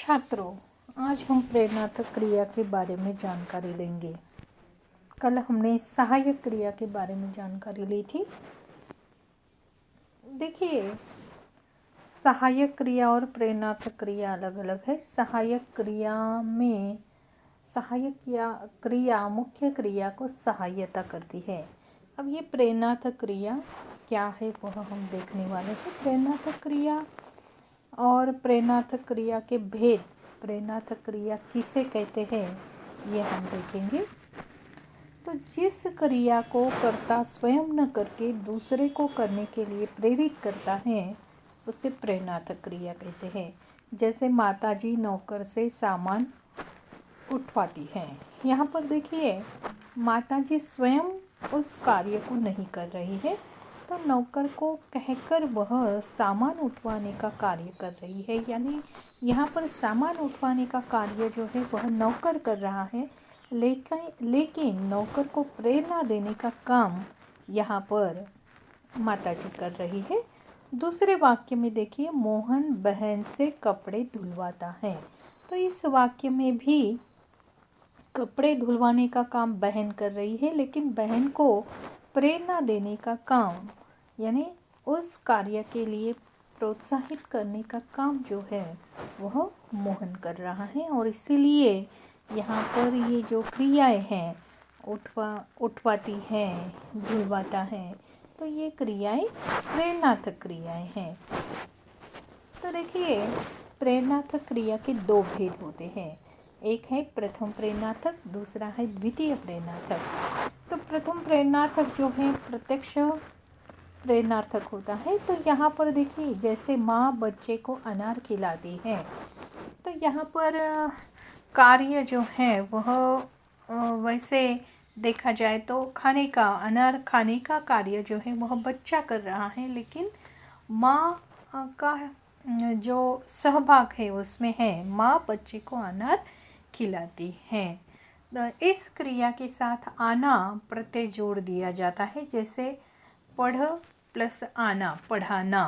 छात्रों, आज हम प्रेरणात्मक क्रिया के बारे में जानकारी लेंगे। कल हमने सहायक क्रिया के बारे में जानकारी ली थी। देखिए, सहायक क्रिया और प्रेरणात्मक क्रिया अलग अलग है। सहायक क्रिया मुख्य क्रिया को सहायता करती है। अब ये प्रेरणात्मक क्रिया क्या है वह हम देखने वाले हैं। प्रेरणात्मक क्रिया और प्रेरणात्मक क्रिया के भेद, प्रेरणात्मक क्रिया किसे कहते हैं, ये हम देखेंगे। तो जिस क्रिया को कर्ता स्वयं न करके दूसरे को करने के लिए प्रेरित करता है उसे प्रेरणात्मक क्रिया कहते हैं। जैसे माताजी नौकर से सामान उठवाती हैं। यहाँ पर देखिए, माताजी स्वयं उस कार्य को नहीं कर रही है, तो नौकर को कहकर वह सामान उठवाने का कार्य कर रही है। यानी यहाँ पर सामान उठवाने का कार्य जो है वह नौकर कर रहा है, लेकिन नौकर को प्रेरणा देने का काम यहाँ पर माताजी कर रही है। दूसरे वाक्य में देखिए, मोहन बहन से कपड़े धुलवाता है। तो इस वाक्य में भी कपड़े धुलवाने का काम बहन कर रही है, लेकिन बहन को प्रेरणा देने का काम, यानी उस कार्य के लिए प्रोत्साहित करने का काम जो है वह मोहन कर रहा है। और इसीलिए यहाँ पर ये जो क्रियाएं हैं, उठवाती है, धुलवाता है, तो ये क्रियाएं प्रेरणात्मक क्रियाएं हैं। तो देखिए, प्रेरणात्मक क्रिया के दो भेद होते हैं। एक है प्रथम प्रेरणात्मक, दूसरा है द्वितीय प्रेरणात्मक। तो प्रथम प्रेरणात्मक जो है प्रत्यक्ष प्रेरणात्मक होता है। तो यहाँ पर देखिए, जैसे माँ बच्चे को अनार खिलाती है, तो यहाँ पर कार्य जो है वह वैसे देखा जाए तो अनार खाने का कार्य जो है वह बच्चा कर रहा है, लेकिन माँ का जो सहभाग है उसमें है, माँ बच्चे को अनार खिलाती है। इस क्रिया के साथ आना प्रत्यय जोड़ दिया जाता है। जैसे पढ़ प्लस आना पढ़ाना,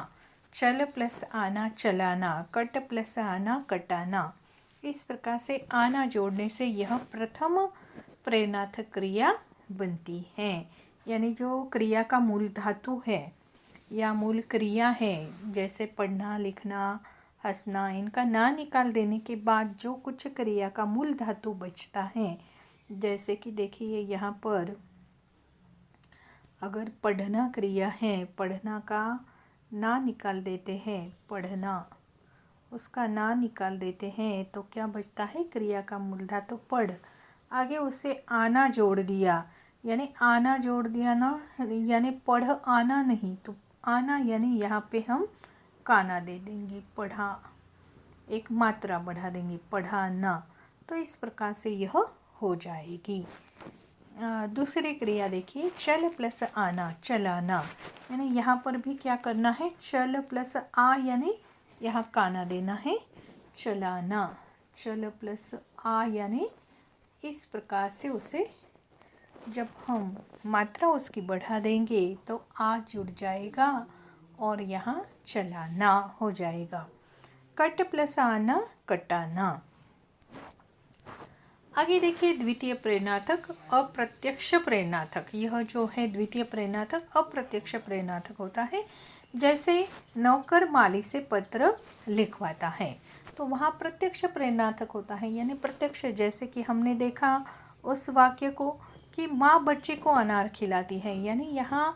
चल प्लस आना चलाना, कट प्लस आना कटाना। इस प्रकार से आना जोड़ने से यह प्रथम प्रेरणात्मक क्रिया बनती है। यानी जो क्रिया का मूल धातु है या मूल क्रिया है, जैसे पढ़ना, लिखना, हंसना, इनका ना निकाल देने के बाद जो कुछ क्रिया का मूल धातु बचता है, जैसे कि देखिए यहाँ पर अगर पढ़ना क्रिया है, पढ़ना का ना निकाल देते हैं, पढ़ना उसका ना निकाल देते हैं, तो क्या बचता है, क्रिया का मूल धातु पढ़, आगे उसे आना जोड़ दिया, यानी आना जोड़ दिया ना, यानी पढ़ आना नहीं, तो आना यानी यहाँ पे हम काना दे देंगे, पढ़ा, एक मात्रा बढ़ा देंगे, पढ़ाना। तो इस प्रकार से यह हो जाएगी। दूसरी क्रिया देखिए, चल प्लस आना चलाना, यानी यहाँ पर भी क्या करना है, चल प्लस आ, यानी यहाँ काना देना है, चलाना, चल प्लस आ, यानी इस प्रकार से उसे जब हम मात्रा उसकी बढ़ा देंगे तो आ जुड़ जाएगा और यहाँ चलाना हो जाएगा। कट प्लस आना कटाना। आगे देखिए, द्वितीय प्रेरणात्मक अप्रत्यक्ष प्रेरणात्मक। यह जो है द्वितीय प्रेरणात्मक अप्रत्यक्ष प्रेरणात्मक होता है। जैसे नौकर माली से पत्र लिखवाता है, तो वहाँ प्रत्यक्ष प्रेरणात्मक होता है, यानी प्रत्यक्ष, जैसे कि हमने देखा उस वाक्य को कि माँ बच्चे को अनार खिलाती है, यानी यहाँ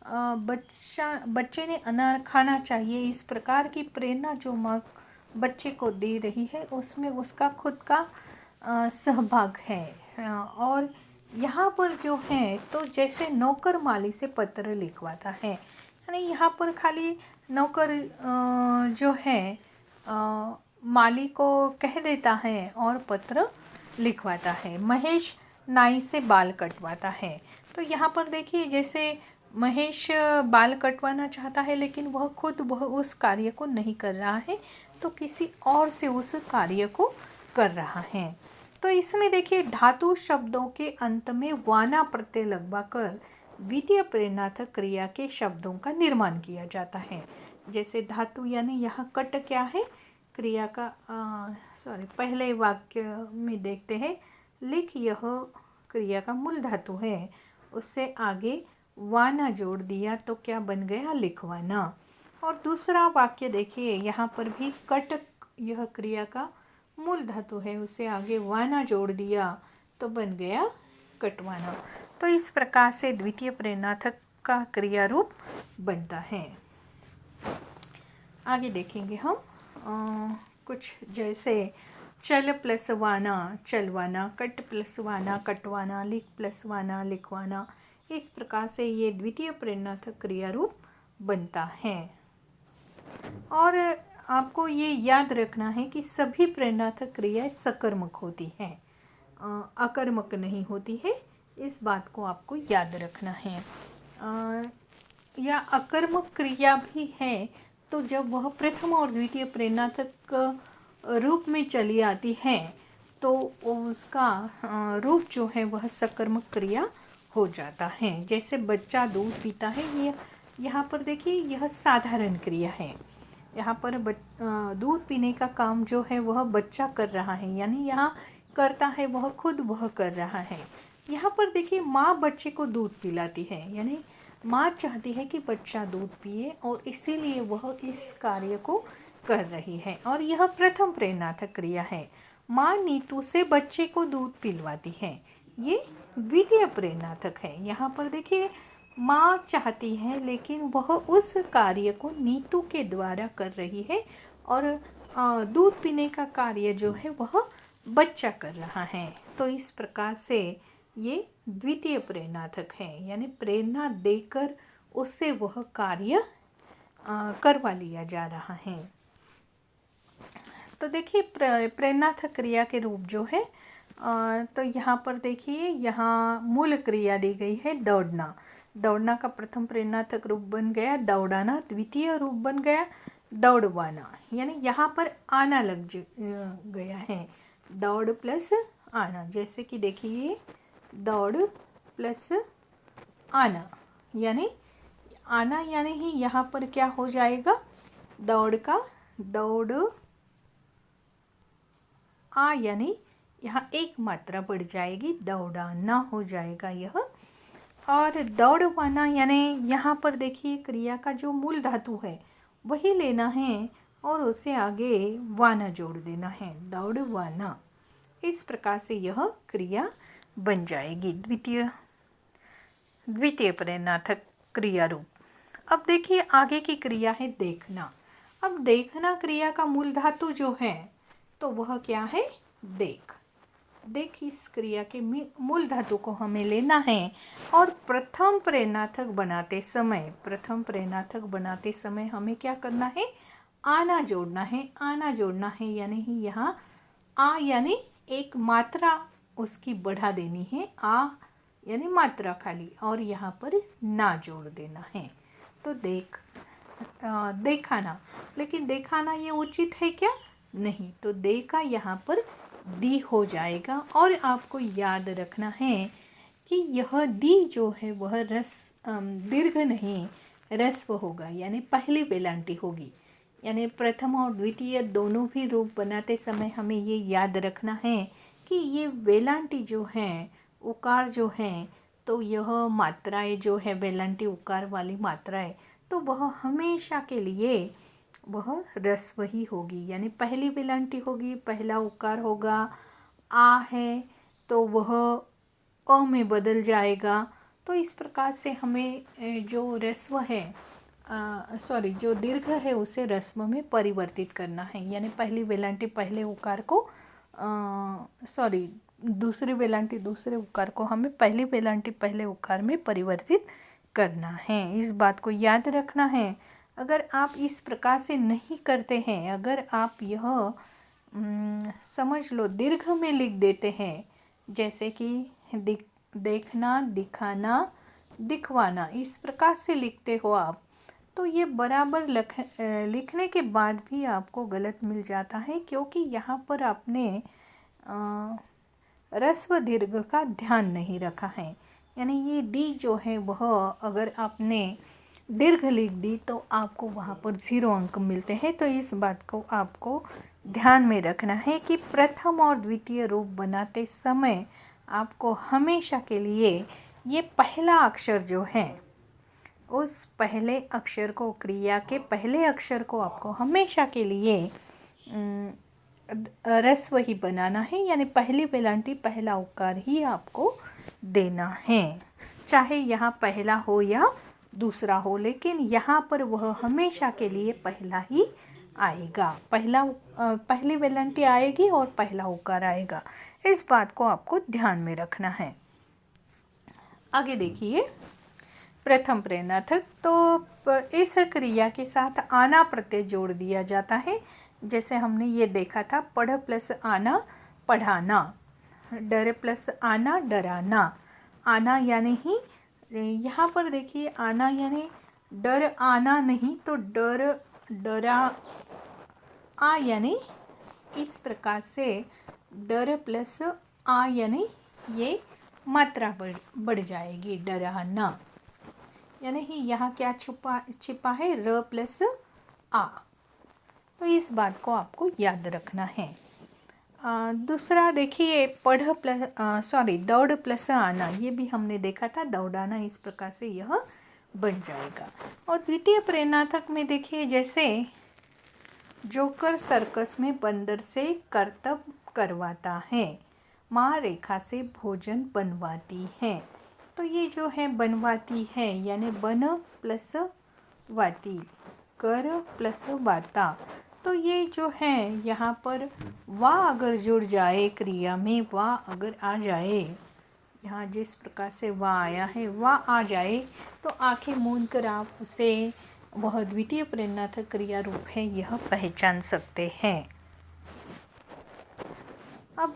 बच्चे ने अनार खाना चाहिए, इस प्रकार की प्रेरणा जो माँ बच्चे को दे रही है उसमें उसका खुद का सहभाग है। और यहाँ पर जो है, तो जैसे नौकर माली से पत्र लिखवाता है, यानी यहाँ पर खाली नौकर जो है माली को कह देता है और पत्र लिखवाता है। महेश नाई से बाल कटवाता है, तो यहाँ पर देखिए, जैसे महेश बाल कटवाना चाहता है, लेकिन वह उस कार्य को नहीं कर रहा है, तो किसी और से उस कार्य को कर रहा है। तो इसमें देखिए, धातु शब्दों के अंत में वाना प्रत्यय लगवाकर द्वितीय प्रेरणात्मक क्रिया के शब्दों का निर्माण किया जाता है। जैसे धातु, यानी यहाँ कट क्या है, क्रिया का पहले वाक्य में देखते हैं, लिख यह क्रिया का मूल धातु है, उससे आगे वाना जोड़ दिया तो क्या बन गया, लिखवाना। और दूसरा वाक्य देखिए, यहाँ पर भी कट यह क्रिया का मूल धातु है, उससे आगे वाना जोड़ दिया तो बन गया कटवाना। तो इस प्रकार से द्वितीय प्रेरणार्थक का क्रिया रूप बनता है। आगे देखेंगे हम कुछ, जैसे चल प्लस वाना चलवाना, कट प्लस वाना कटवाना, लिख प्लस वाना लिखवाना। इस प्रकार से ये द्वितीय प्रेरणार्थक क्रिया रूप बनता है। और आपको ये याद रखना है कि सभी प्रेरणार्थक क्रियाएं सकर्मक होती हैं, अकर्मक नहीं होती है। इस बात को आपको याद रखना है। या अकर्मक क्रिया भी है तो जब वह प्रथम और द्वितीय प्रेरणार्थक रूप में चली आती है तो उसका रूप जो है वह सकर्मक क्रिया हो जाता है। जैसे बच्चा दूध पीता है, ये यहाँ पर देखिए यह साधारण क्रिया है। यहाँ पर दूध पीने का काम जो है वह बच्चा कर रहा है, यानी यहाँ करता है वह खुद, वह कर रहा है। यहाँ पर देखिए माँ बच्चे को दूध पिलाती है, यानी माँ चाहती है कि बच्चा दूध पिए और इसीलिए वह इस कार्य को कर रही है। और यह प्रथम प्रेरणार्थक क्रिया है। माँ नीतू से बच्चे को दूध पिलवाती है, ये द्वितीय प्रेरणार्थक है। यहाँ पर देखिए माँ चाहती है लेकिन वह उस कार्य को नीतू के द्वारा कर रही है और दूध पीने का कार्य जो है वह बच्चा कर रहा है। तो इस प्रकार से ये द्वितीय प्रेरणार्थक है, यानी प्रेरणा देकर उससे वह कार्य करवा लिया जा रहा है। तो देखिए प्रेरणार्थक क्रिया के रूप जो है, तो यहाँ पर देखिए यहाँ मूल क्रिया दी गई है दौड़ना। दौड़ना का प्रथम प्रेरणार्थक रूप बन गया दौड़ाना, द्वितीय रूप बन गया दौड़वाना, यानी यहाँ पर आना लग गया है, दौड़ प्लस आना। जैसे कि देखिए दौड़ प्लस आना, यानी आना यानी ही यहाँ पर क्या हो जाएगा, दौड़ का दौड़ आ, यानी यहाँ एक मात्रा बढ़ जाएगी, दौड़ाना हो जाएगा यह। और दौड़वाना यानी यहाँ पर देखिए क्रिया का जो मूल धातु है वही लेना है और उसे आगे वाना जोड़ देना है, दौड़वाना। इस प्रकार से यह क्रिया बन जाएगी द्वितीय प्रेरणार्थक क्रिया रूप। अब देखिए आगे की क्रिया है देखना। अब देखना क्रिया का मूल धातु जो है तो वह क्या है, देख इस क्रिया के मूल धातु को हमें लेना है और प्रथम प्रेरणार्थक बनाते समय हमें क्या करना है, आना जोड़ना है, यानी ही यहाँ आ यानी एक मात्रा उसकी बढ़ा देनी है, आ यानी मात्रा खाली, और यहाँ पर ना जोड़ देना है। तो देखाना, लेकिन देखाना ये उचित है क्या, नहीं। तो देखा यहाँ पर दी हो जाएगा। और आपको याद रखना है कि यह दी जो है वह दीर्घ नहीं ह्रस्व होगा, यानी पहली वेलांटी होगी। यानी प्रथम और द्वितीय दोनों भी रूप बनाते समय हमें ये याद रखना है कि ये वेलांटी जो है, उकार जो है, तो यह मात्राएं जो है वेलांटी उकार वाली मात्राएं, तो वह हमेशा के लिए वह ह्रस्व ही होगी, यानी पहली वेलांटी होगी, पहला उकार होगा, आ है तो वह अ में बदल जाएगा। तो इस प्रकार से हमें जो ह्रस्व है जो दीर्घ है उसे ह्रस्व में परिवर्तित करना है, यानी पहली वेलांटी पहले उकार को दूसरी वेलांटी दूसरे उकार को हमें पहली वेलांटी पहले उकार में परिवर्तित करना है। इस बात को याद रखना है। अगर आप इस प्रकार से नहीं करते हैं, अगर आप यह समझ लो दीर्घ में लिख देते हैं, जैसे कि देखना, दिखाना, दिखवाना, इस प्रकार से लिखते हो आप, तो ये बराबर लिखने के बाद भी आपको गलत मिल जाता है, क्योंकि यहाँ पर आपने ह्रस्व दीर्घ का ध्यान नहीं रखा है। यानी ये दी जो है वह अगर आपने दीर्घ लिख दी तो आपको वहाँ पर 0 अंक मिलते हैं। तो इस बात को आपको ध्यान में रखना है कि प्रथम और द्वितीय रूप बनाते समय आपको हमेशा के लिए ये पहला अक्षर जो है उस पहले अक्षर को, क्रिया के पहले अक्षर को आपको हमेशा के लिए ह्रस्व ही बनाना है, यानी पहली वेलांटी पहला उकार ही आपको देना है, चाहे यहाँ पहला हो या दूसरा हो, लेकिन यहाँ पर वह हमेशा के लिए पहला ही आएगा। पहली वेलांटी आएगी और पहला उकार आएगा। इस बात को आपको ध्यान में रखना है। आगे देखिए प्रथम प्रेरणार्थक। तो इस क्रिया के साथ आना प्रत्यय जोड़ दिया जाता है। जैसे हमने ये देखा था, पढ़ प्लस आना पढ़ाना, डर प्लस आना डराना। आना यानी ही, यहाँ पर देखिए आना यानी डर आना नहीं, तो डर डरा आ, यानी इस प्रकार से डर प्लस आ यानी ये मात्रा बढ़ जाएगी, डराना। यानी कि यहाँ क्या छिपा है, र प्लस आ। तो इस बात को आपको याद रखना है। दूसरा देखिए दौड़ प्लस आना, ये भी हमने देखा था, दौड़ाना, इस प्रकार से यह बन जाएगा। और द्वितीय प्रेरणार्थक में देखिए, जैसे जोकर सर्कस में बंदर से करतब करवाता है, माँ रेखा से भोजन बनवाती है। तो ये जो है बनवाती है यानी बन प्लस वाती, कर प्लस वाता। तो ये जो है यहाँ पर वाह अगर जुड़ जाए क्रिया में, वाह अगर आ जाए, यहाँ जिस प्रकार से वाह आया है वाह आ जाए, तो आंखें मूंद कर आप उसे वह द्वितीय प्रेरणार्थक क्रिया रूप है यह पहचान सकते हैं। अब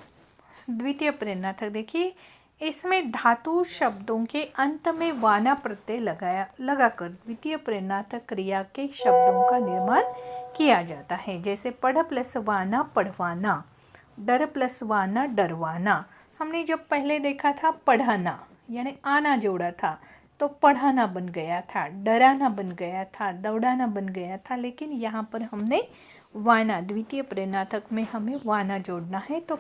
द्वितीय प्रेरणार्थक देखिए, इसमें धातु शब्दों के अंत में वाना प्रत्यय लगाकर द्वितीय प्रेरणार्थक क्रिया के शब्दों का निर्माण किया जाता है। जैसे पढ़ प्लस वाना पढ़वाना, डर प्लस वाना डरवाना। हमने जब पहले देखा था पढ़ाना यानी आना जोड़ा था, तो पढ़ाना बन गया था, डराना बन गया था, दौड़ाना बन गया था। लेकिन यहाँ पर हमने वाना, द्वितीय प्रेरणार्थक में हमें वाना जोड़ना है। तो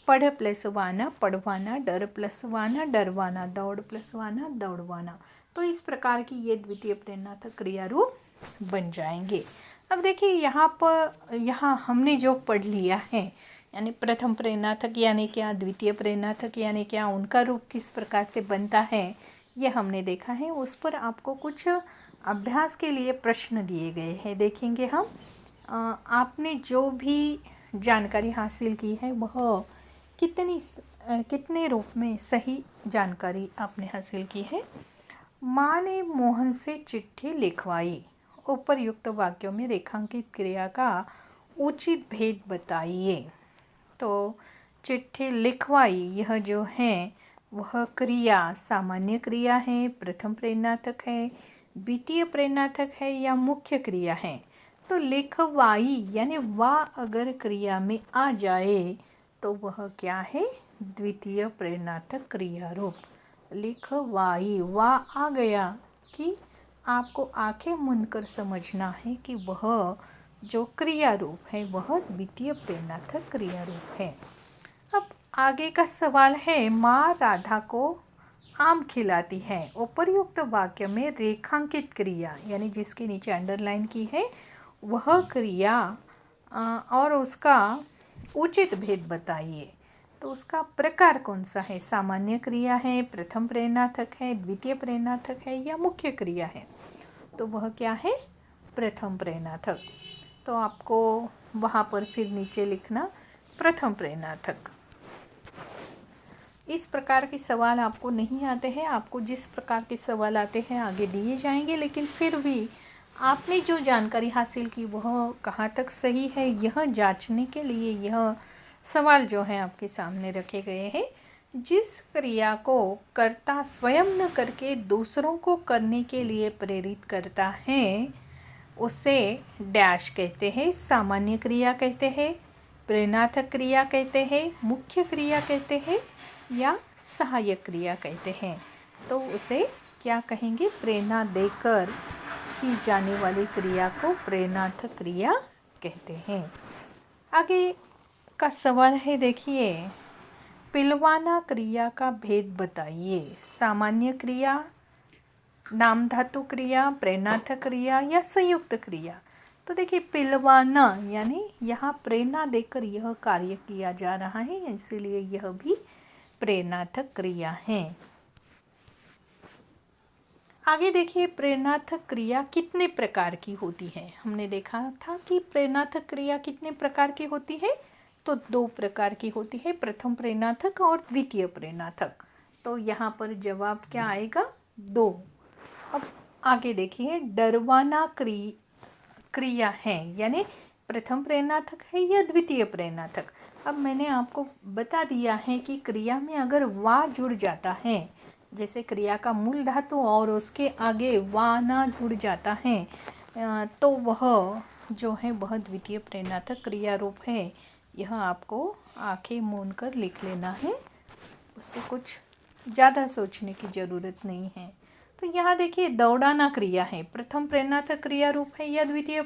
पढ़ प्लस वाना पढ़वाना, डर प्लस वाना डरवाना, दौड़ प्लस वाना दौड़वाना। तो इस प्रकार की ये द्वितीय प्रेरणार्थक क्रिया रूप बन जाएंगे। अब देखिए यहाँ हमने जो पढ़ लिया है, यानी प्रथम प्रेरणार्थक यानी क्या, द्वितीय प्रेरणार्थक यानी क्या, उनका रूप किस प्रकार से बनता है, ये हमने देखा है। उस पर आपको कुछ अभ्यास के लिए प्रश्न दिए गए हैं, देखेंगे हम। आपने जो भी जानकारी हासिल की है वह कितने रूप में सही जानकारी आपने हासिल की है। माँ ने मोहन से चिट्ठी लिखवाई। उपरयुक्त वाक्यों में रेखांकित क्रिया का उचित भेद बताइए। तो चिट्ठी लिखवाई, यह जो है वह क्रिया सामान्य क्रिया है, प्रथम प्रेरणार्थक है, द्वितीय प्रेरणार्थक है या मुख्य क्रिया है। तो लिखवाई यानी वाह अगर क्रिया में आ जाए तो वह क्या है, द्वितीय प्रेरणार्थक क्रिया रूप। लिखवाई, वाह आ गया कि आपको आंखें मूंद कर समझना है कि वह जो क्रिया रूप है वह द्वितीय प्रेरणार्थक क्रिया रूप है। अब आगे का सवाल है, माँ राधा को आम खिलाती है। उपरयुक्त वाक्य में रेखांकित क्रिया यानी जिसके नीचे अंडरलाइन की है वह क्रिया और उसका उचित भेद बताइए। तो उसका प्रकार कौन सा है, सामान्य क्रिया है, प्रथम प्रेरणार्थक है, द्वितीय प्रेरणार्थक है या मुख्य क्रिया है। तो वह क्या है, प्रथम प्रेरणार्थक। तो आपको वहाँ पर फिर नीचे लिखना प्रथम प्रेरणार्थक। इस प्रकार के सवाल आपको नहीं आते हैं, आपको जिस प्रकार के सवाल आते हैं आगे दिए जाएंगे, लेकिन फिर भी आपने जो जानकारी हासिल की वह कहाँ तक सही है यह जांचने के लिए यह सवाल जो है आपके सामने रखे गए हैं। जिस क्रिया को कर्ता स्वयं न करके दूसरों को करने के लिए प्रेरित करता है उसे डैश कहते हैं, सामान्य क्रिया कहते हैं, प्रेरणार्थक क्रिया कहते हैं, मुख्य क्रिया कहते हैं या सहायक क्रिया कहते हैं। तो उसे क्या कहेंगे, प्रेरणा देकर की जाने वाली क्रिया को प्रेरणार्थक क्रिया कहते हैं। आगे का सवाल है, देखिए, पिलवाना क्रिया का भेद बताइए। सामान्य क्रिया, नाम धातु क्रिया, प्रेरणार्थक क्रिया या संयुक्त क्रिया। तो देखिए, पिलवाना यानी यहाँ प्रेरणा देकर यह कार्य किया जा रहा है, इसीलिए यह भी प्रेरणार्थक क्रिया है। आगे देखिए, प्रेरणार्थक क्रिया कितने प्रकार की होती है। हमने देखा था कि प्रेरणार्थक क्रिया कितने प्रकार की होती है, तो 2 प्रकार की होती है, प्रथम प्रेरणार्थक और द्वितीय प्रेरणार्थक। तो यहाँ पर जवाब क्या आएगा, 2। अब आगे देखिए, डरवाना क्रिया है, यानी प्रथम प्रेरणार्थक है या द्वितीय प्रेरणार्थक। अब मैंने आपको बता दिया है कि क्रिया में अगर वा जुड़ जाता है, जैसे क्रिया का मूल धातु और उसके आगे वा ना जुड़ जाता है, तो वह जो है वह द्वितीय प्रेरणार्थक क्रिया रूप है। यह आपको आंखें मूंद कर लिख लेना है, उससे कुछ ज़्यादा सोचने की ज़रूरत नहीं है। तो यहाँ देखिए, दौड़ाना क्रिया है, प्रथम प्रेरणार्थक क्रिया रूप है या द्वितीय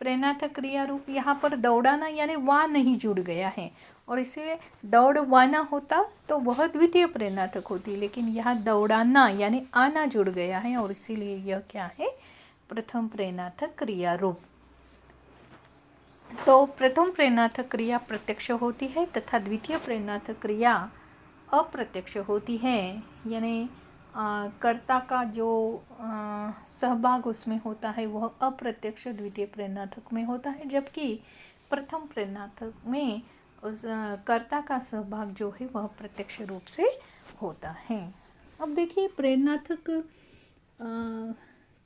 प्रेरणार्थक क्रिया रूप। यहाँ पर दौड़ाना यानी वा नहीं जुड़ गया है, और इसीलिए दौड़वाना होता तो वह द्वितीय प्रेरणार्थक होती, लेकिन यहाँ दौड़ाना यानी आना जुड़ गया है, और इसीलिए यह क्या है, प्रथम प्रेरणार्थक क्रिया रूप। तो प्रथम प्रेरणार्थक क्रिया प्रत्यक्ष होती है तथा द्वितीय प्रेरणार्थक क्रिया अप्रत्यक्ष होती है, यानी कर्ता का जो सहभाग उसमें होता है वह अप्रत्यक्ष द्वितीय प्रेरणार्थक में होता है, जबकि प्रथम प्रेरणार्थक में उस कर्ता का सहभाग जो है वह प्रत्यक्ष रूप से होता है। अब देखिए, प्रेरणार्थक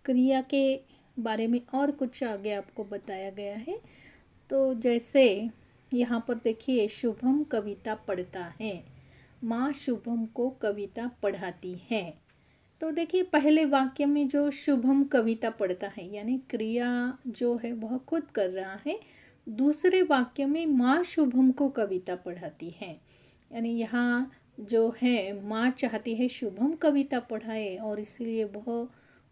क्रिया के बारे में और कुछ आगे आपको बताया गया है। तो जैसे यहाँ पर देखिए, शुभम कविता पढ़ता है, माँ शुभम को कविता पढ़ाती है। तो देखिए, पहले वाक्य में जो शुभम कविता पढ़ता है यानी क्रिया जो है वह खुद कर रहा है, दूसरे वाक्य में माँ शुभम को कविता पढ़ाती है, यानी यहाँ जो है माँ चाहती है शुभम कविता पढ़ाए, और इसीलिए वह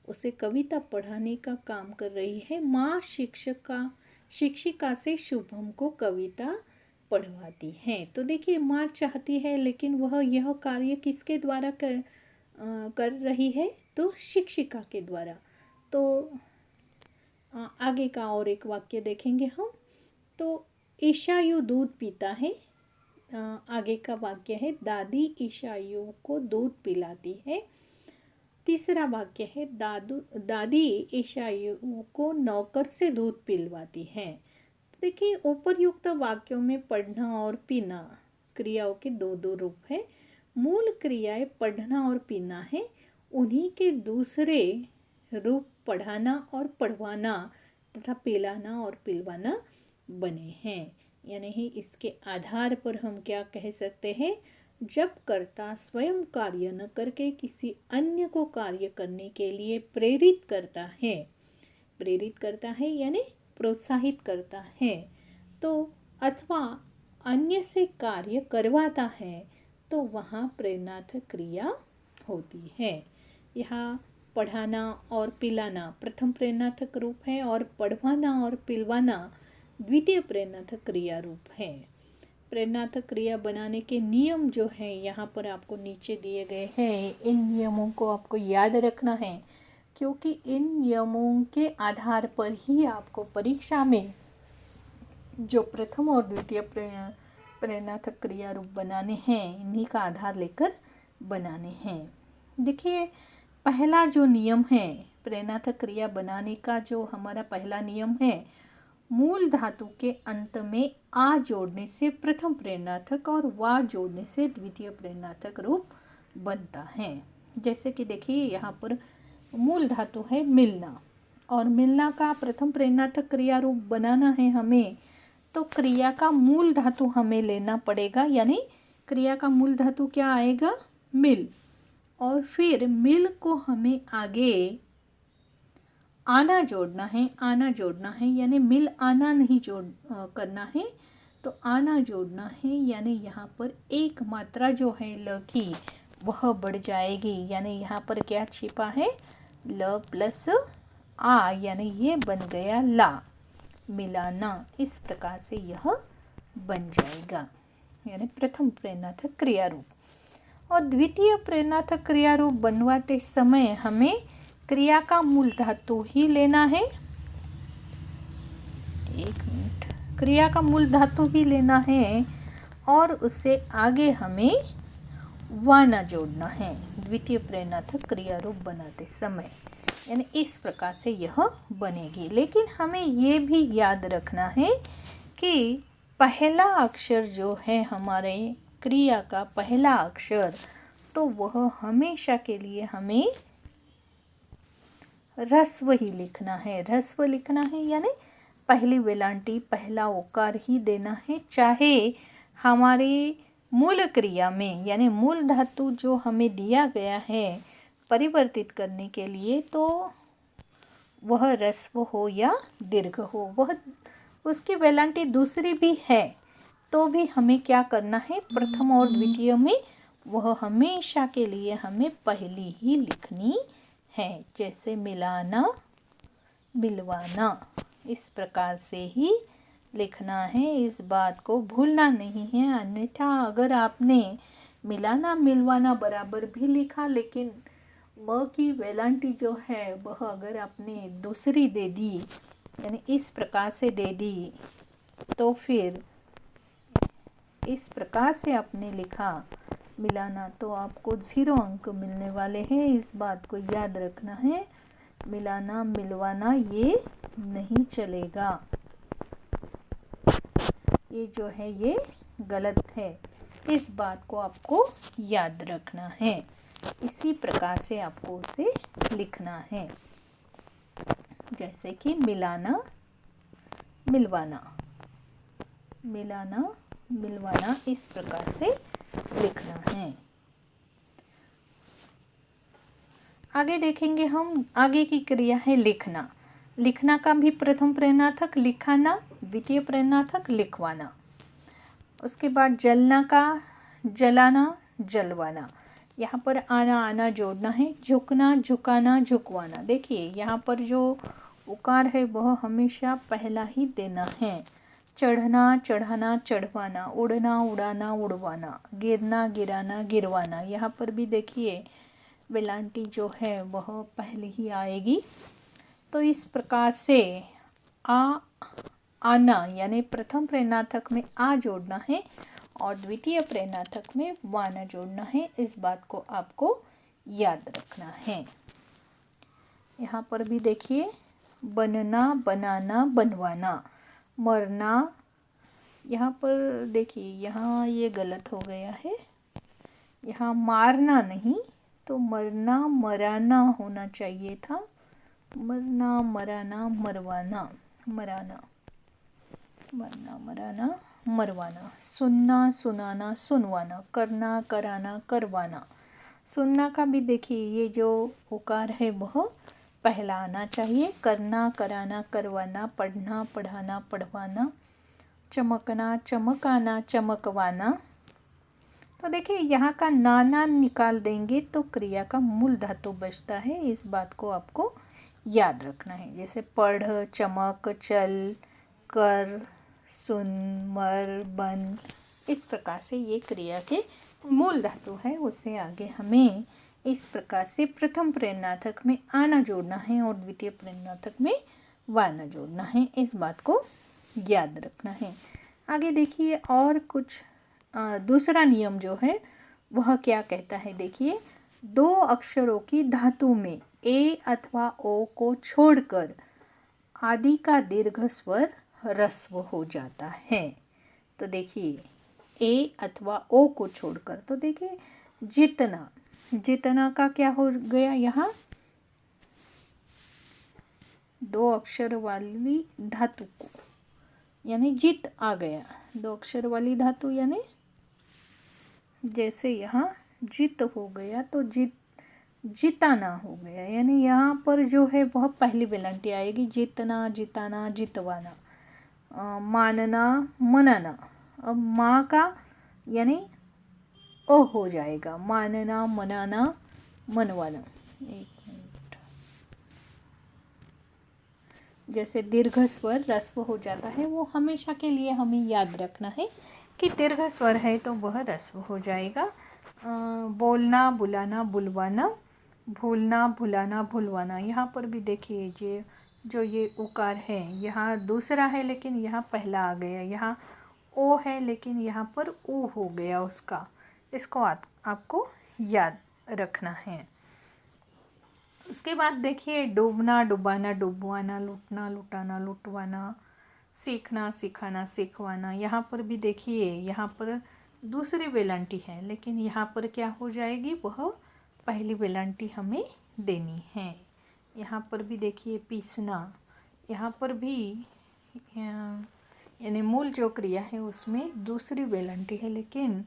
उसे कविता पढ़ाने का काम कर रही है। माँ शिक्षिका से शुभम को कविता पढ़वाती है। तो देखिए, माँ चाहती है, लेकिन वह यह कार्य किसके द्वारा कर रही है, तो शिक्षिका के द्वारा। तो आगे का और एक वाक्य देखेंगे हम। तो ईशायु दूध पीता है, आगे का वाक्य है दादी ईशायु को दूध पिलाती है। तीसरा वाक्य है दादी ईशायु को नौकर से दूध पिलवाती है। देखिए, उपरयुक्त वाक्यों में पढ़ना और पीना क्रियाओं के 2 रूप है। मूल क्रियाएं पढ़ना और पीना है, उन्हीं के दूसरे रूप पढ़ाना और पढ़वाना तथा पिलाना और पिलवाना बने हैं। यानी इसके आधार पर हम क्या कह सकते हैं, जब कर्ता स्वयं कार्य न करके किसी अन्य को कार्य करने के लिए प्रेरित करता है यानी प्रोत्साहित करता है, तो अथवा अन्य से कार्य करवाता है, तो वहाँ प्रेरणार्थक क्रिया होती है। यहाँ पढ़ाना और पिलाना प्रथम प्रेरणार्थक रूप है, और पढ़वाना और पिलवाना द्वितीय प्रेरणार्थक क्रिया रूप है। प्रेरणार्थक क्रिया बनाने के नियम जो है यहाँ पर आपको नीचे दिए गए हैं। इन नियमों को आपको याद रखना है, क्योंकि इन नियमों के आधार पर ही आपको परीक्षा में जो प्रथम और द्वितीय प्रेरणार्थक क्रिया रूप बनाने हैं, इन्हीं का आधार लेकर बनाने हैं। देखिए, पहला जो नियम है प्रेरणार्थक क्रिया बनाने का, जो हमारा पहला नियम है, मूल धातु के अंत में आ जोड़ने से प्रथम प्रेरणार्थक और वा जोड़ने से द्वितीय प्रेरणार्थक रूप बनता है। जैसे कि देखिए, यहाँ पर मूल धातु है मिलना, और मिलना का प्रथम प्रेरणार्थक क्रिया रूप बनाना है हमें, तो क्रिया का मूल धातु हमें लेना पड़ेगा, यानी क्रिया का मूल धातु क्या आएगा, मिल, और फिर मिल को हमें आगे आना जोड़ना है, यानी मिल आना नहीं करना है, तो आना जोड़ना है, यानी यहाँ पर एक मात्रा जो है ल की वह बढ़ जाएगी। यानी यहाँ पर क्या छिपा है, ल प्लस आ, यानी ये बन गया ला, मिलाना। इस प्रकार से यह बन जाएगा, यानी प्रथम प्रेरणार्थक क्रिया रूप। और द्वितीय प्रेरणार्थक क्रिया रूप बनवाते समय हमें क्रिया का मूल धातु ही लेना है। एक मिनट, क्रिया का मूल धातु ही लेना है और उससे आगे हमें वाना जोड़ना है द्वितीय प्रेरणार्थक क्रिया रूप बनाते समय। यानी इस प्रकार से यह बनेगी। लेकिन हमें ये भी याद रखना है कि पहला अक्षर जो है हमारे क्रिया का पहला अक्षर, तो वह हमेशा के लिए हमें ह्रस्व ही लिखना है। ह्रस्व लिखना है यानी पहली वेलांटी पहला ओकार ही देना है, चाहे हमारे मूल क्रिया में, यानी मूल धातु जो हमें दिया गया है परिवर्तित करने के लिए, तो वह ह्रस्व हो या दीर्घ हो, वह उसकी वेलांटी दूसरी भी है, तो भी हमें क्या करना है, प्रथम और द्वितीय में वह हमेशा के लिए हमें पहली ही लिखनी है। जैसे मिलाना, मिलवाना, इस प्रकार से ही लिखना है। इस बात को भूलना नहीं है। अन्यथा अगर आपने मिलाना मिलवाना बराबर भी लिखा, लेकिन म की वेलांटी जो है वह अगर आपने दूसरी दे दी, यानी इस प्रकार से दे दी, तो फिर इस प्रकार से आपने लिखा मिलाना, तो आपको 0 अंक मिलने वाले हैं। इस बात को याद रखना है। मिलाना मिलवाना ये नहीं चलेगा, ये जो है ये गलत है। इस बात को आपको याद रखना है। इसी प्रकार से आपको उसे लिखना है, जैसे कि मिलाना मिलवाना, मिलाना मिलवाना, इस प्रकार से लिखना है। आगे देखेंगे हम, आगे की क्रिया है लिखना। लिखना का भी प्रथम प्रेरणार्थक लिखाना, द्वितीय प्रेरणार्थक लिखवाना। उसके बाद जलना का जलाना, जलवाना। यहाँ पर आना आना जोड़ना है, झुकना झुकाना, झुकवाना। देखिए यहाँ पर जो उकार है वह हमेशा पहला ही देना है। चढ़ना चढ़ाना, चढ़वाना, उड़ना उड़ाना, उड़वाना, गिरना गिराना, गिरवाना। यहाँ पर भी देखिए वेलांटी जो है वह पहले ही आएगी। तो इस प्रकार से आना, यानी प्रथम प्रेरणार्थक में आ जोड़ना है और द्वितीय प्रेरणार्थक में वाना जोड़ना है। इस बात को आपको याद रखना है। यहाँ पर भी देखिए बनना, बनाना, बनवाना, मरना। यहाँ पर देखिए यहाँ ये गलत हो गया है, यहाँ मारना नहीं तो मरना मराना होना चाहिए था। मरना मराना, मरवाना, मराना, मरना मराना, मरवाना। सुनना सुनाना, सुनवाना, करना कराना, करवाना। सुनना का भी देखिए ये जो उकार है वह पहला आना चाहिए। करना कराना, करवाना, पढ़ना पढ़ाना, पढ़वाना, चमकना चमकाना, चमकवाना। तो देखिए यहाँ का नाना निकाल देंगे तो क्रिया का मूल धातु बचता है। इस बात को आपको याद रखना है। जैसे पढ़, चमक, चल, कर, सुन, मर, बन। इस प्रकार से ये क्रिया के मूल धातु है। उससे आगे हमें इस प्रकार से प्रथम प्रेरणार्थक में आना जोड़ना है और द्वितीय प्रेरणार्थक में वाना जोड़ना है। इस बात को याद रखना है। आगे देखिए और कुछ दूसरा नियम जो है वह क्या कहता है, देखिए 2 अक्षरों की धातु में ए अथवा ओ को छोड़कर आदि का दीर्घ स्वर ह्रस्व हो जाता है। तो देखिए ए अथवा ओ को छोड़कर, तो देखिए जितना, जितना का क्या हो गया, यहाँ 2 अक्षर वाली धातु को, यानी जित आ गया। 2 अक्षर वाली धातु यानी जैसे यहाँ जित हो गया तो जिताना हो गया, यानी यहाँ पर जो है वह पहली वेलांटी आएगी। जितना जिताना, जितवाना, मानना मनाना। अब माँ का यानी अ हो जाएगा। मानना, मनाना, मनवाना। एक मिनट। जैसे दीर्घ स्वर ह्रस्व हो जाता है, वो हमेशा के लिए हमें याद रखना है कि दीर्घ स्वर है तो वह ह्रस्व हो जाएगा। बोलना, बुलाना, बुलवाना, भूलना, भुलाना, भुलवाना। यहाँ पर भी देखिए जो ये उकार है, यहाँ दूसरा है लेकिन यहाँ पहला आ गया। यहाँ ओ है लेकिन यहाँ पर ऊ हो गया उसका। इसको आपको याद रखना है। उसके बाद देखिए डूबना, डुबाना, डुबवाना, लूटना, लुटाना, लुटवाना, सीखना, सिखाना, सिखवाना। यहाँ पर भी देखिए, यहाँ पर दूसरी वेलांटी है लेकिन यहाँ पर क्या हो जाएगी, वह पहली वेलांटी हमें देनी है। यहाँ पर भी देखिए पीसना, यहाँ पर भी यानी मूल जो क्रिया है उसमें दूसरी वेलांटी है, लेकिन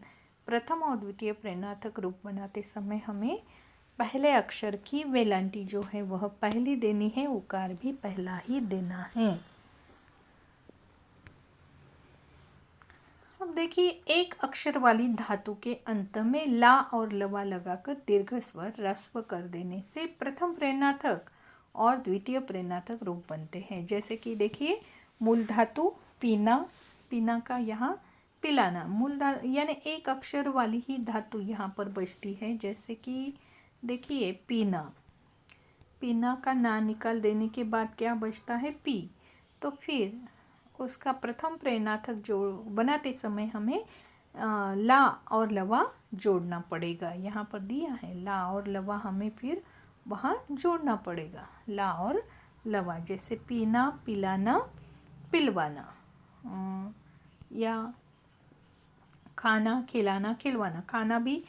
प्रथम और द्वितीय प्रेरणार्थक रूप बनाते समय हमें पहले अक्षर की वेलांटी जो है वह पहली देनी है, उकार भी पहला ही देना है। अब देखिए एक अक्षर वाली धातु के अंत में ला और लवा लगाकर दीर्घ स्वर ह्रस्व कर देने से प्रथम प्रेरणार्थक और द्वितीय प्रेरणार्थक रूप बनते हैं। जैसे कि देखिए मूल धातु पीना, पीना का यहाँ पिलाना, मूल धातु यानी एक अक्षर वाली ही धातु यहाँ पर बचती है। जैसे कि देखिए पीना, पीना का ना निकाल देने के बाद क्या बचता है, पी। तो फिर उसका प्रथम प्रेरणार्थक जो बनाते समय हमें ला और लवा जोड़ना पड़ेगा। यहाँ पर दिया है ला और लवा, हमें फिर वहाँ जोड़ना पड़ेगा ला और लवा। जैसे पीना, पिलाना, पिलवाना, या खाना, खिलाना, खिलवाना। खाना भी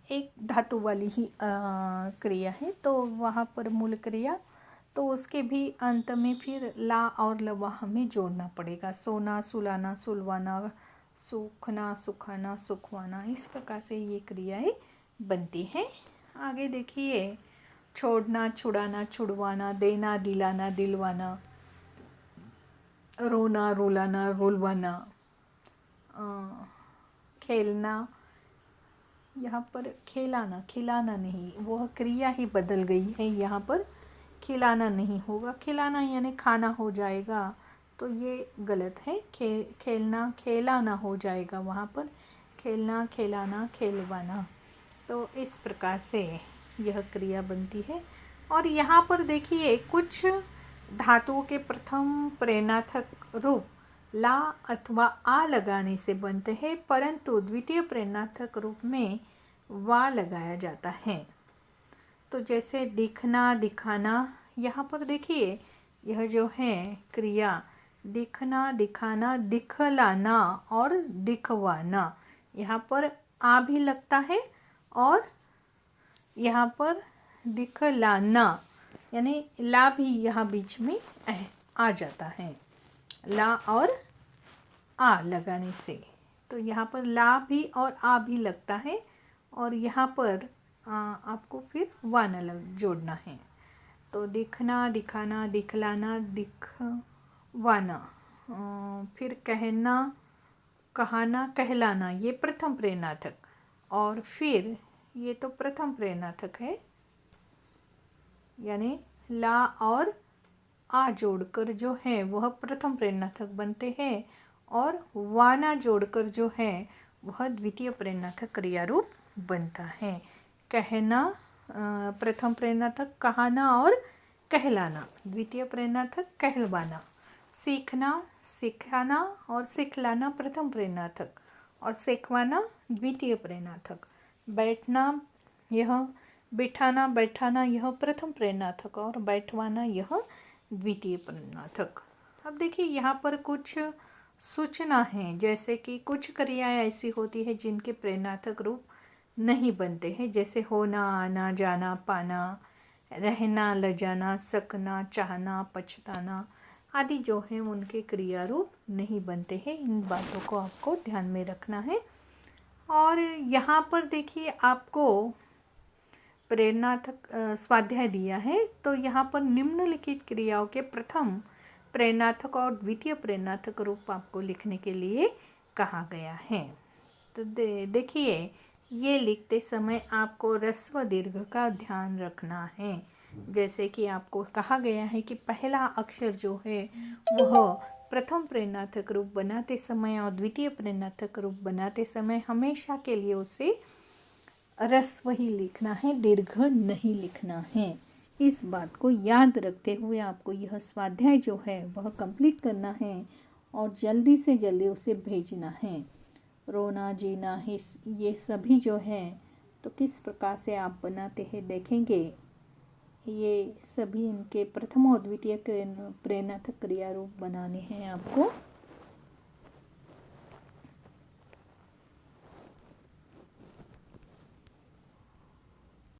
एक धातु वाली ही क्रिया है, तो वहाँ पर मूल क्रिया, तो उसके भी अंत में फिर ला और लवा हमें जोड़ना पड़ेगा। सोना, सुलाना, सुलवाना, सूखना, सुखाना, सुखवाना। इस प्रकार से ये क्रियाएं बनती हैं। आगे देखिए छोड़ना, छुड़ाना, छुड़वाना, देना, दिलाना, दिलवाना, रोना, रुलाना, रुलवाना, खेलना, यहाँ पर खेलाना, खिलाना नहीं, वह क्रिया ही बदल गई है। यहाँ पर खिलाना नहीं होगा, खिलाना यानी खाना हो जाएगा, तो ये गलत है। खेलना, खेलाना हो जाएगा वहाँ पर, खेलना, खेलाना, खेलवाना। तो इस प्रकार से यह क्रिया बनती है। और यहाँ पर देखिए कुछ धातुओं के प्रथम प्रेरणार्थक रूप ला अथवा आ लगाने से बनते हैं, परंतु द्वितीय प्रेरणार्थक रूप में वा लगाया जाता है। तो जैसे दिखना, दिखाना, यहाँ पर देखिए यह जो है क्रिया दिखना, दिखाना, दिखलाना और दिखवाना, यहाँ पर आ भी लगता है और यहाँ पर दिखलाना यानी ला भी यहाँ बीच में आ जाता है, ला और आ लगाने से। तो यहाँ पर ला भी और आ भी लगता है और यहाँ पर आपको फिर वाना जोड़ना है। तो दिखना, दिखाना, दिखलाना, दिखवाना, फिर कहना, कहाना, कहलाना, ये प्रथम प्रेरणार्थक। और फिर ये तो प्रथम प्रेरणार्थक है, यानी ला और आ जोड़कर जो है वह प्रथम प्रेरणार्थक बनते हैं, और वाना जोड़कर जो है वह द्वितीय प्रेरणार्थक क्रिया रूप बनता है। कहना प्रथम प्रेरणार्थक, कहाना और कहलाना द्वितीय प्रेरणार्थक कहलवाना। सीखना, सिखाना और सिखलाना प्रथम प्रेरणार्थक, और सिखवाना द्वितीय प्रेरणार्थक। बैठना, यह बिठाना, बैठाना यह प्रथम प्रेरणार्थक, और बैठवाना यह द्वितीय प्रेरणार्थक। अब देखिए यहाँ पर कुछ सूचना है, जैसे कि कुछ क्रियाएं ऐसी होती है जिनके प्रेरणार्थक रूप नहीं बनते हैं, जैसे होना, आना, जाना, पाना, रहना, लजाना, सकना, चाहना, पछताना आदि जो हैं उनके क्रिया रूप नहीं बनते हैं। इन बातों को आपको ध्यान में रखना है। और यहाँ पर देखिए आपको प्रेरणार्थक स्वाध्याय दिया है, तो यहाँ पर निम्नलिखित क्रियाओं के प्रथम प्रेरणार्थक और द्वितीय प्रेरणार्थक रूप आपको लिखने के लिए कहा गया है। तो देखिए ये लिखते समय आपको ह्रस्व दीर्घ का ध्यान रखना है। जैसे कि आपको कहा गया है कि पहला अक्षर जो है वह प्रथम प्रेरणार्थक रूप बनाते समय और द्वितीय प्रेरणार्थक रूप बनाते समय हमेशा के लिए उसे ह्रस्व ही लिखना है, दीर्घ नहीं लिखना है। इस बात को याद रखते हुए आपको यह स्वाध्याय जो है वह कंप्लीट करना है और जल्दी से जल्दी उसे भेजना है। रोना जीना हिस ये सभी जो है तो किस प्रकार से आप बनाते हैं देखेंगे। ये सभी इनके प्रथम और द्वितीय प्रेरणार्थक क्रिया रूप बनाने हैं आपको।